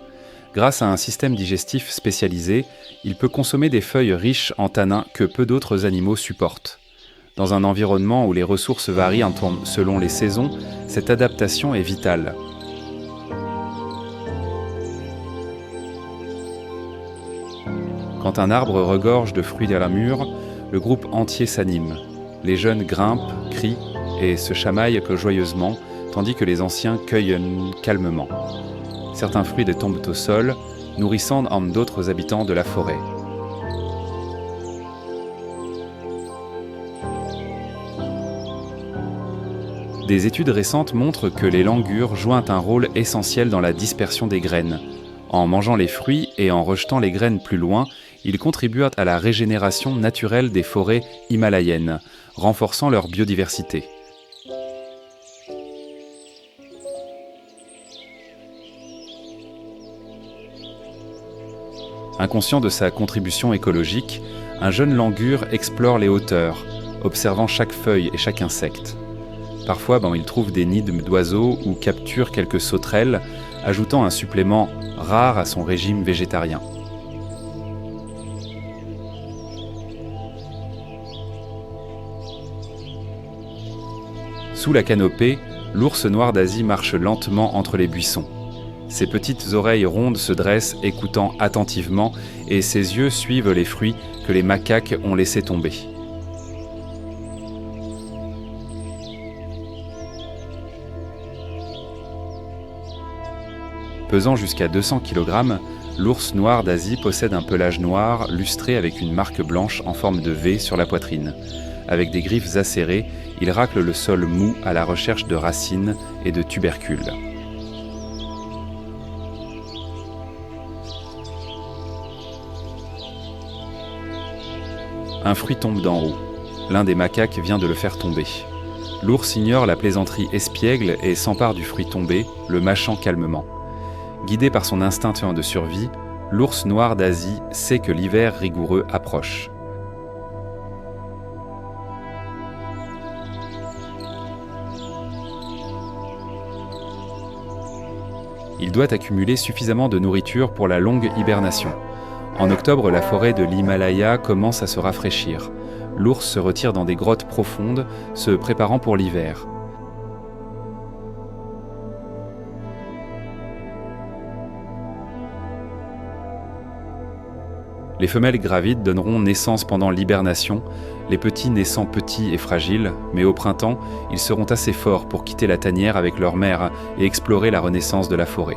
Grâce à un système digestif spécialisé, il peut consommer des feuilles riches en tanins que peu d'autres animaux supportent. Dans un environnement où les ressources varient selon les saisons, cette adaptation est vitale. Quand un arbre regorge de fruits à la mûre, le groupe entier s'anime. Les jeunes grimpent, crient et se chamaillent joyeusement, tandis que les anciens cueillent calmement. Certains fruits tombent au sol, nourrissant d'autres habitants de la forêt. Des études récentes montrent que les langurs jouent un rôle essentiel dans la dispersion des graines. En mangeant les fruits et en rejetant les graines plus loin, ils contribuent à la régénération naturelle des forêts himalayennes, renforçant leur biodiversité. Inconscient de sa contribution écologique, un jeune langur explore les hauteurs, observant chaque feuille et chaque insecte. Parfois, il trouve des nids d'oiseaux ou capture quelques sauterelles, ajoutant un supplément rare à son régime végétarien. Sous la canopée, l'ours noir d'Asie marche lentement entre les buissons. Ses petites oreilles rondes se dressent, écoutant attentivement, et ses yeux suivent les fruits que les macaques ont laissés tomber. Pesant jusqu'à 200 kg, l'ours noir d'Asie possède un pelage noir lustré avec une marque blanche en forme de V sur la poitrine. Avec des griffes acérées, il racle le sol mou à la recherche de racines et de tubercules. Un fruit tombe d'en haut. L'un des macaques vient de le faire tomber. L'ours ignore la plaisanterie espiègle et s'empare du fruit tombé, le mâchant calmement. Guidé par son instinct de survie, l'ours noir d'Asie sait que l'hiver rigoureux approche. Il doit accumuler suffisamment de nourriture pour la longue hibernation. En octobre, la forêt de l'Himalaya commence à se rafraîchir. L'ours se retire dans des grottes profondes, se préparant pour l'hiver. Les femelles gravides donneront naissance pendant l'hibernation, les petits naissant petits et fragiles, mais au printemps, ils seront assez forts pour quitter la tanière avec leur mère et explorer la renaissance de la forêt.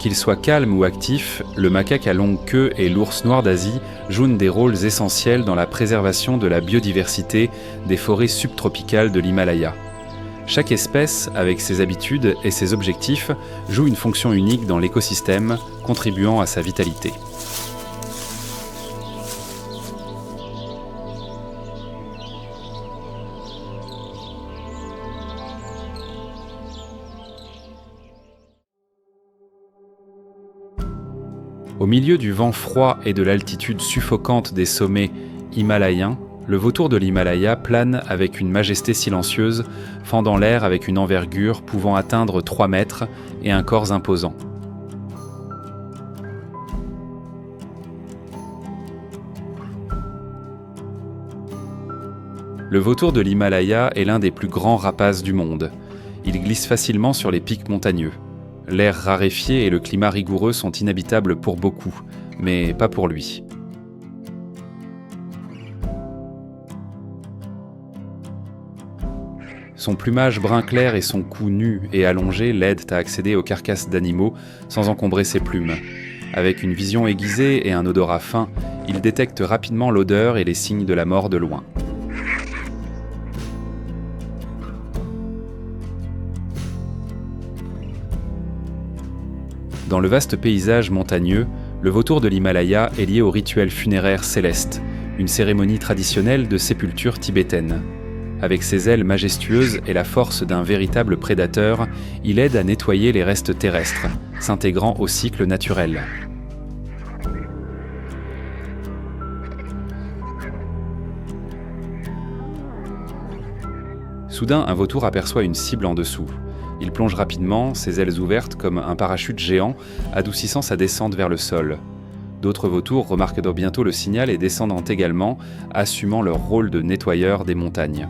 Qu'il soit calme ou actif, le macaque à longue queue et l'ours noir d'Asie jouent des rôles essentiels dans la préservation de la biodiversité des forêts subtropicales de l'Himalaya. Chaque espèce, avec ses habitudes et ses objectifs, joue une fonction unique dans l'écosystème, contribuant à sa vitalité. Au milieu du vent froid et de l'altitude suffocante des sommets himalayens, le vautour de l'Himalaya plane avec une majesté silencieuse, fendant l'air avec une envergure pouvant atteindre 3 mètres et un corps imposant. Le vautour de l'Himalaya est l'un des plus grands rapaces du monde. Il glisse facilement sur les pics montagneux. L'air raréfié et le climat rigoureux sont inhabitables pour beaucoup, mais pas pour lui. Son plumage brun clair et son cou nu et allongé l'aident à accéder aux carcasses d'animaux sans encombrer ses plumes. Avec une vision aiguisée et un odorat fin, il détecte rapidement l'odeur et les signes de la mort de loin. Dans le vaste paysage montagneux, le vautour de l'Himalaya est lié au rituel funéraire céleste, une cérémonie traditionnelle de sépulture tibétaine. Avec ses ailes majestueuses et la force d'un véritable prédateur, il aide à nettoyer les restes terrestres, s'intégrant au cycle naturel. Soudain, un vautour aperçoit une cible en dessous. Il plonge rapidement, ses ailes ouvertes comme un parachute géant, adoucissant sa descente vers le sol. D'autres vautours remarquent bientôt le signal et descendent également, assumant leur rôle de nettoyeur des montagnes.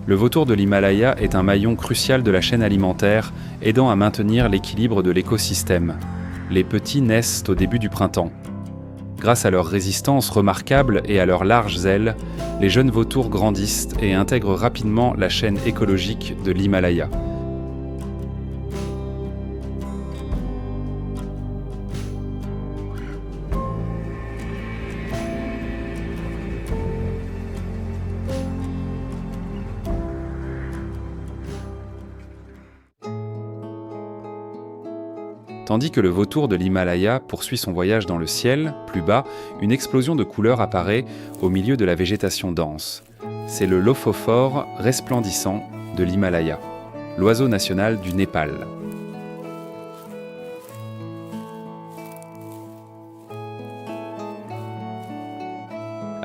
Le vautour de l'Himalaya est un maillon crucial de la chaîne alimentaire, aidant à maintenir l'équilibre de l'écosystème. Les petits naissent au début du printemps. Grâce à leur résistance remarquable et à leurs larges ailes, les jeunes vautours grandissent et intègrent rapidement la chaîne écologique de l'Himalaya. Tandis que le vautour de l'Himalaya poursuit son voyage dans le ciel, plus bas, une explosion de couleurs apparaît au milieu de la végétation dense. C'est le lophophore resplendissant de l'Himalaya, l'oiseau national du Népal.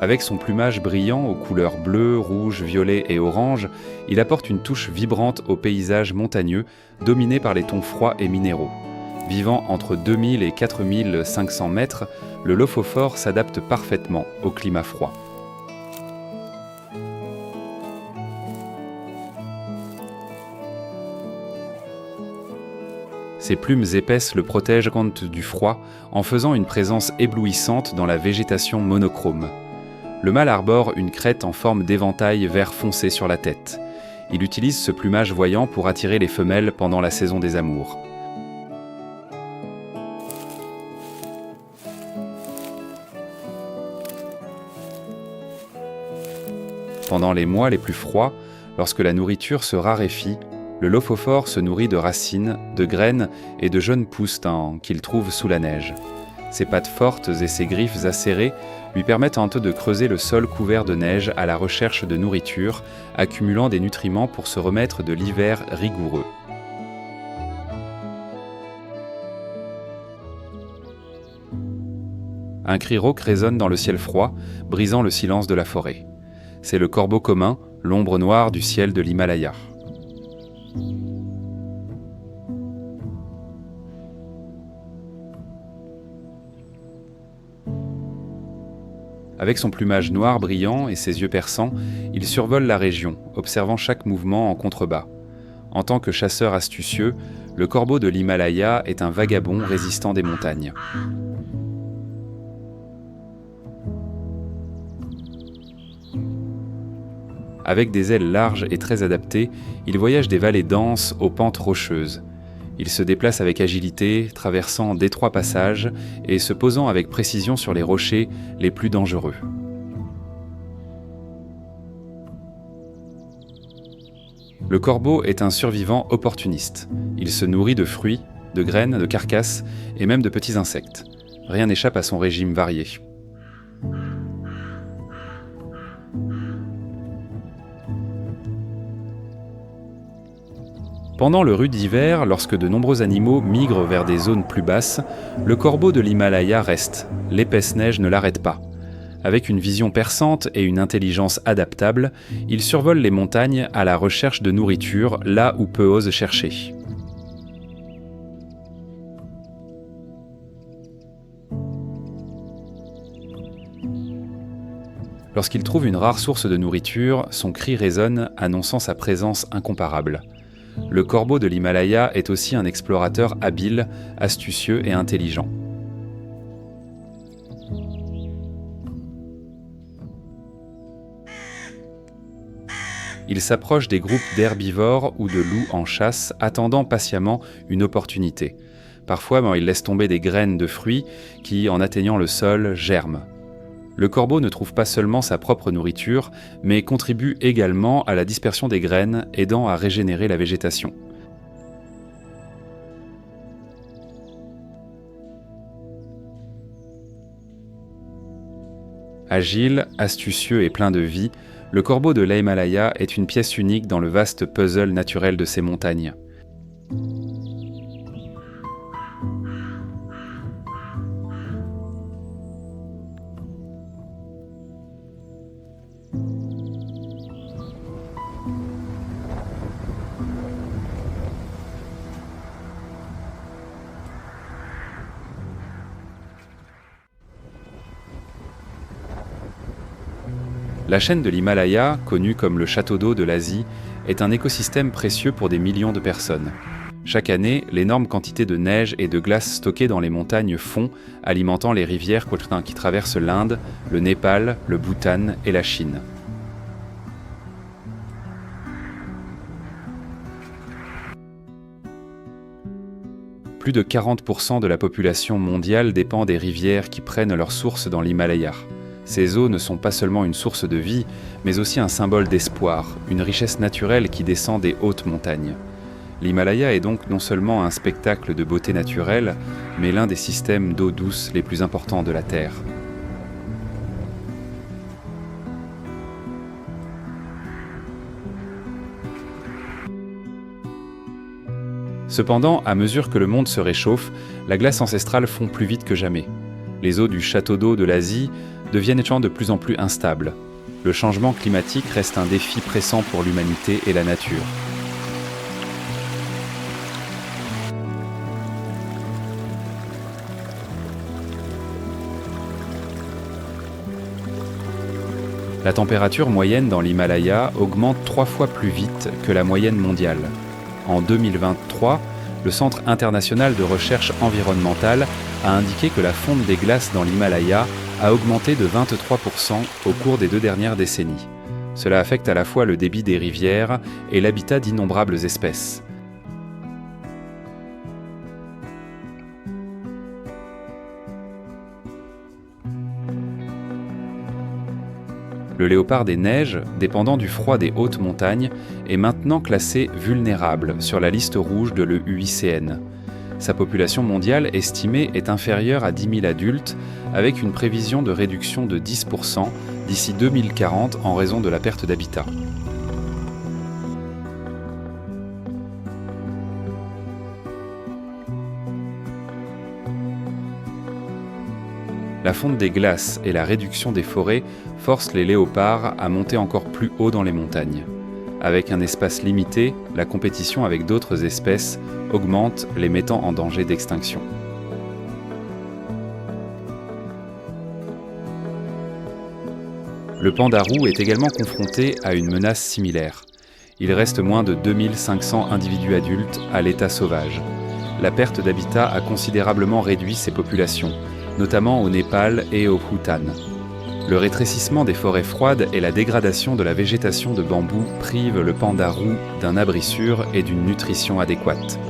Avec son plumage brillant aux couleurs bleu, rouge, violet et orange, il apporte une touche vibrante au paysage montagneux, dominé par les tons froids et minéraux. Vivant entre 2000 et 4500 mètres, le lophophore s'adapte parfaitement au climat froid. Ses plumes épaisses le protègent du froid en faisant une présence éblouissante dans la végétation monochrome. Le mâle arbore une crête en forme d'éventail vert foncé sur la tête. Il utilise ce plumage voyant pour attirer les femelles pendant la saison des amours. Pendant les mois les plus froids, lorsque la nourriture se raréfie, le lophophore se nourrit de racines, de graines et de jeunes pousses qu'il trouve sous la neige. Ses pattes fortes et ses griffes acérées lui permettent de creuser le sol couvert de neige à la recherche de nourriture, accumulant des nutriments pour se remettre de l'hiver rigoureux. Un cri rauque résonne dans le ciel froid, brisant le silence de la forêt. C'est le corbeau commun, l'ombre noire du ciel de l'Himalaya. Avec son plumage noir brillant et ses yeux perçants, il survole la région, observant chaque mouvement en contrebas. En tant que chasseur astucieux, le corbeau de l'Himalaya est un vagabond résistant des montagnes. Avec des ailes larges et très adaptées, il voyage des vallées denses aux pentes rocheuses. Il se déplace avec agilité, traversant d'étroits passages et se posant avec précision sur les rochers les plus dangereux. Le corbeau est un survivant opportuniste. Il se nourrit de fruits, de graines, de carcasses et même de petits insectes. Rien n'échappe à son régime varié. Pendant le rude hiver, lorsque de nombreux animaux migrent vers des zones plus basses, le corbeau de l'Himalaya reste. L'épaisse neige ne l'arrête pas. Avec une vision perçante et une intelligence adaptable, il survole les montagnes à la recherche de nourriture là où peu osent chercher. Lorsqu'il trouve une rare source de nourriture, son cri résonne, annonçant sa présence incomparable. Le corbeau de l'Himalaya est aussi un explorateur habile, astucieux et intelligent. Il s'approche des groupes d'herbivores ou de loups en chasse, attendant patiemment une opportunité. Parfois, il laisse tomber des graines de fruits qui, en atteignant le sol, germent. Le corbeau ne trouve pas seulement sa propre nourriture, mais contribue également à la dispersion des graines, aidant à régénérer la végétation. Agile, astucieux et plein de vie, le corbeau de l'Himalaya est une pièce unique dans le vaste puzzle naturel de ces montagnes. La chaîne de l'Himalaya, connue comme le château d'eau de l'Asie, est un écosystème précieux pour des millions de personnes. Chaque année, l'énorme quantité de neige et de glace stockées dans les montagnes fond, alimentant les rivières qui traversent l'Inde, le Népal, le Bhoutan et la Chine. Plus de 40% de la population mondiale dépend des rivières qui prennent leur source dans l'Himalaya. Ces eaux ne sont pas seulement une source de vie, mais aussi un symbole d'espoir, une richesse naturelle qui descend des hautes montagnes. L'Himalaya est donc non seulement un spectacle de beauté naturelle, mais l'un des systèmes d'eau douce les plus importants de la Terre. Cependant, à mesure que le monde se réchauffe, la glace ancestrale fond plus vite que jamais. Les eaux du château d'eau de l'Asie deviennent de plus en plus instables. Le changement climatique reste un défi pressant pour l'humanité et la nature. La température moyenne dans l'Himalaya augmente 3 fois plus vite que la moyenne mondiale. En 2023, le Centre international de recherche environnementale a indiqué que la fonte des glaces dans l'Himalaya a augmenté de 23% au cours des 2 dernières décennies. Cela affecte à la fois le débit des rivières et l'habitat d'innombrables espèces. Le léopard des neiges, dépendant du froid des hautes montagnes, est maintenant classé vulnérable sur la liste rouge de l'UICN. Sa population mondiale estimée est inférieure à 10 000 adultes, avec une prévision de réduction de 10% d'ici 2040 en raison de la perte d'habitat. La fonte des glaces et la réduction des forêts forcent les léopards à monter encore plus haut dans les montagnes. Avec un espace limité, la compétition avec d'autres espèces augmente, les mettant en danger d'extinction. Le panda roux est également confronté à une menace similaire. Il reste moins de 2500 individus adultes à l'état sauvage. La perte d'habitat a considérablement réduit ces populations, notamment au Népal et au Bhoutan. Le rétrécissement des forêts froides et la dégradation de la végétation de bambou privent le panda roux d'un abri sûr et d'une nutrition adéquate.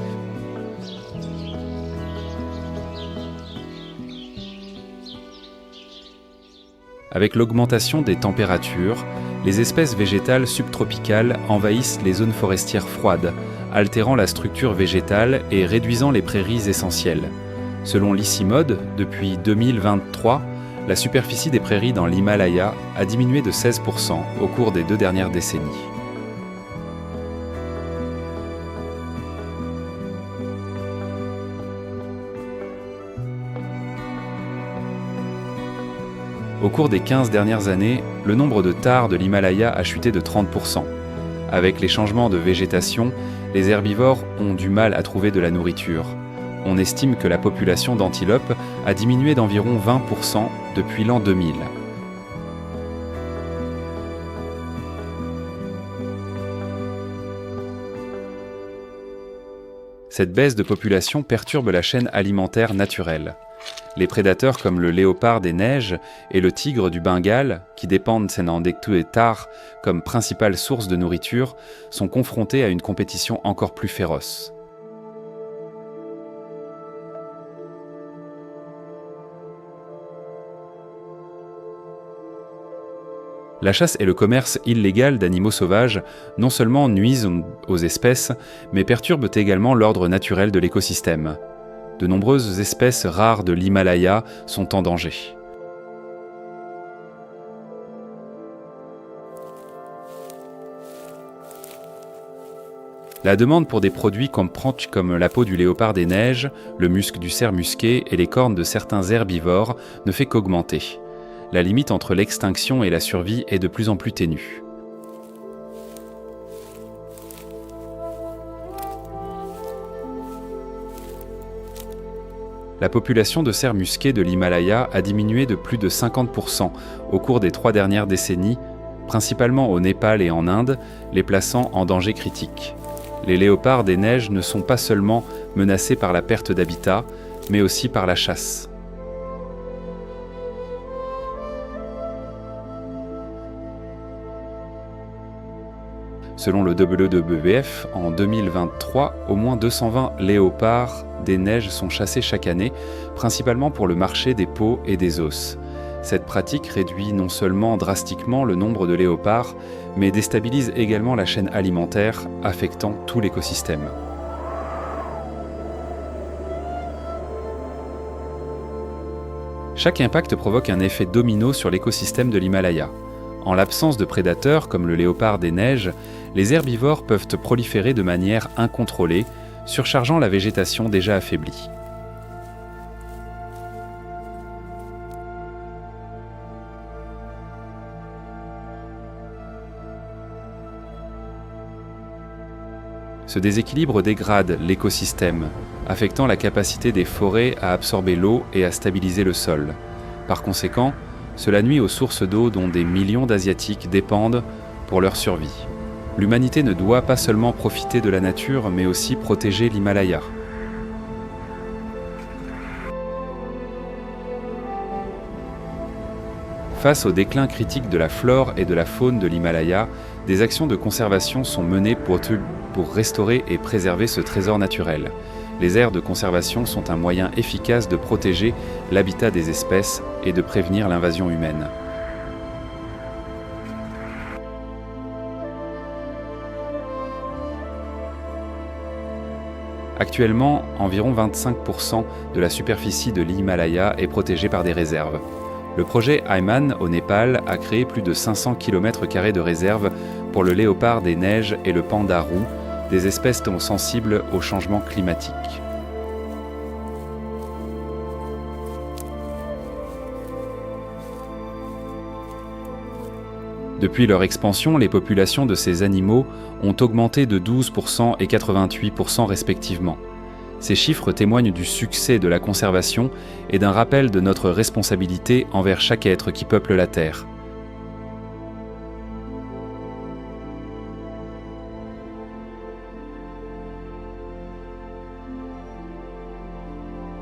Avec l'augmentation des températures, les espèces végétales subtropicales envahissent les zones forestières froides, altérant la structure végétale et réduisant les prairies essentielles. Selon l'ICIMOD, depuis 2023, la superficie des prairies dans l'Himalaya a diminué de 16% au cours des 2 dernières décennies. Au cours des 15 dernières années, le nombre de tares de l'Himalaya a chuté de 30%. Avec les changements de végétation, les herbivores ont du mal à trouver de la nourriture. On estime que la population d'antilopes a diminué d'environ 20% depuis l'an 2000. Cette baisse de population perturbe la chaîne alimentaire naturelle. Les prédateurs comme le léopard des neiges et le tigre du Bengale, qui dépendent des tares comme principale source de nourriture, sont confrontés à une compétition encore plus féroce. La chasse et le commerce illégal d'animaux sauvages non seulement nuisent aux espèces, mais perturbent également l'ordre naturel de l'écosystème. De nombreuses espèces rares de l'Himalaya sont en danger. La demande pour des produits comme la peau du léopard des neiges, le musc du cerf musqué et les cornes de certains herbivores ne fait qu'augmenter. La limite entre l'extinction et la survie est de plus en plus ténue. La population de cerfs musqués de l'Himalaya a diminué de plus de 50% au cours des 3 dernières décennies, principalement au Népal et en Inde, les plaçant en danger critique. Les léopards des neiges ne sont pas seulement menacés par la perte d'habitat, mais aussi par la chasse. Selon le WWF, en 2023, au moins 220 léopards des neiges sont chassés chaque année, principalement pour le marché des peaux et des os. Cette pratique réduit non seulement drastiquement le nombre de léopards, mais déstabilise également la chaîne alimentaire, affectant tout l'écosystème. Chaque impact provoque un effet domino sur l'écosystème de l'Himalaya. En l'absence de prédateurs comme le léopard des neiges, les herbivores peuvent proliférer de manière incontrôlée, surchargeant la végétation déjà affaiblie. Ce déséquilibre dégrade l'écosystème, affectant la capacité des forêts à absorber l'eau et à stabiliser le sol. Par conséquent, cela nuit aux sources d'eau dont des millions d'Asiatiques dépendent pour leur survie. L'humanité ne doit pas seulement profiter de la nature, mais aussi protéger l'Himalaya. Face au déclin critique de la flore et de la faune de l'Himalaya, des actions de conservation sont menées pour restaurer et préserver ce trésor naturel. Les aires de conservation sont un moyen efficace de protéger l'habitat des espèces et de prévenir l'invasion humaine. Actuellement, environ 25% de la superficie de l'Himalaya est protégée par des réserves. Le projet Ayman au Népal a créé plus de 500 km² de réserves pour le léopard des neiges et le panda roux, des espèces sensibles au changement climatique. Depuis leur expansion, les populations de ces animaux ont augmenté de 12% et 88% respectivement. Ces chiffres témoignent du succès de la conservation et d'un rappel de notre responsabilité envers chaque être qui peuple la Terre.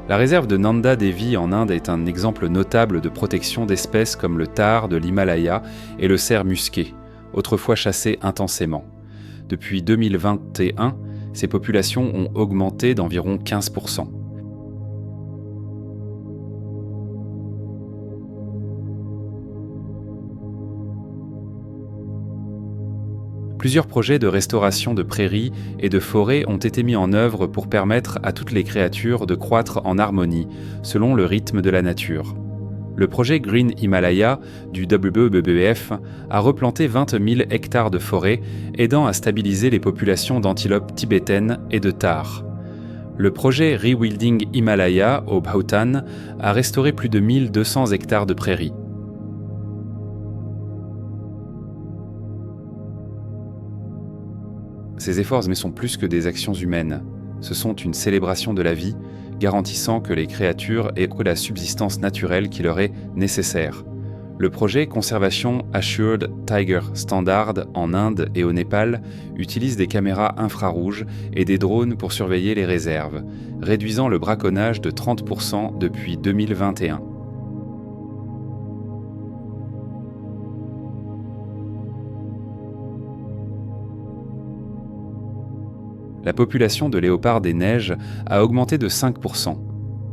La réserve de Nanda Devi en Inde est un exemple notable de protection d'espèces comme le thar de l'Himalaya et le cerf musqué, autrefois chassés intensément. Depuis 2021, ces populations ont augmenté d'environ 15%. Plusieurs projets de restauration de prairies et de forêts ont été mis en œuvre pour permettre à toutes les créatures de croître en harmonie, selon le rythme de la nature. Le projet Green Himalaya du WWF a replanté 20 000 hectares de forêt, aidant à stabiliser les populations d'antilopes tibétaines et de thar. Le projet Rewilding Himalaya au Bhutan a restauré plus de 1200 hectares de prairies. Ces efforts sont plus que des actions humaines. Ce sont une célébration de la vie, garantissant que les créatures aient la subsistance naturelle qui leur est nécessaire. Le projet Conservation Assured Tiger Standard en Inde et au Népal utilise des caméras infrarouges et des drones pour surveiller les réserves, réduisant le braconnage de 30% depuis 2021. La population de léopards des neiges a augmenté de 5%.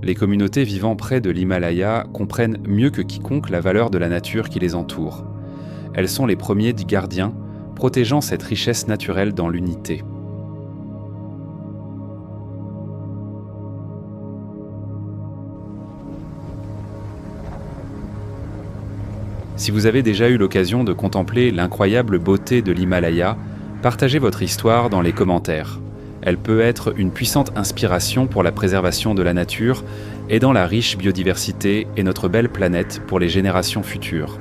Les communautés vivant près de l'Himalaya comprennent mieux que quiconque la valeur de la nature qui les entoure. Elles sont les premiers gardiens, protégeant cette richesse naturelle dans l'unité. Si vous avez déjà eu l'occasion de contempler l'incroyable beauté de l'Himalaya, partagez votre histoire dans les commentaires. Elle peut être une puissante inspiration pour la préservation de la nature, aidant la riche biodiversité et notre belle planète pour les générations futures.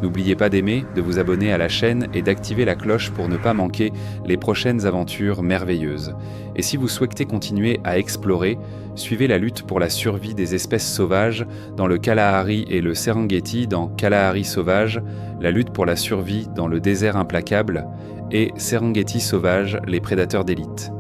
N'oubliez pas d'aimer, de vous abonner à la chaîne et d'activer la cloche pour ne pas manquer les prochaines aventures merveilleuses. Et si vous souhaitez continuer à explorer, suivez la lutte pour la survie des espèces sauvages dans le Kalahari et le Serengeti dans Kalahari sauvage, la lutte pour la survie dans le désert implacable et Serengeti sauvage, les prédateurs d'élite.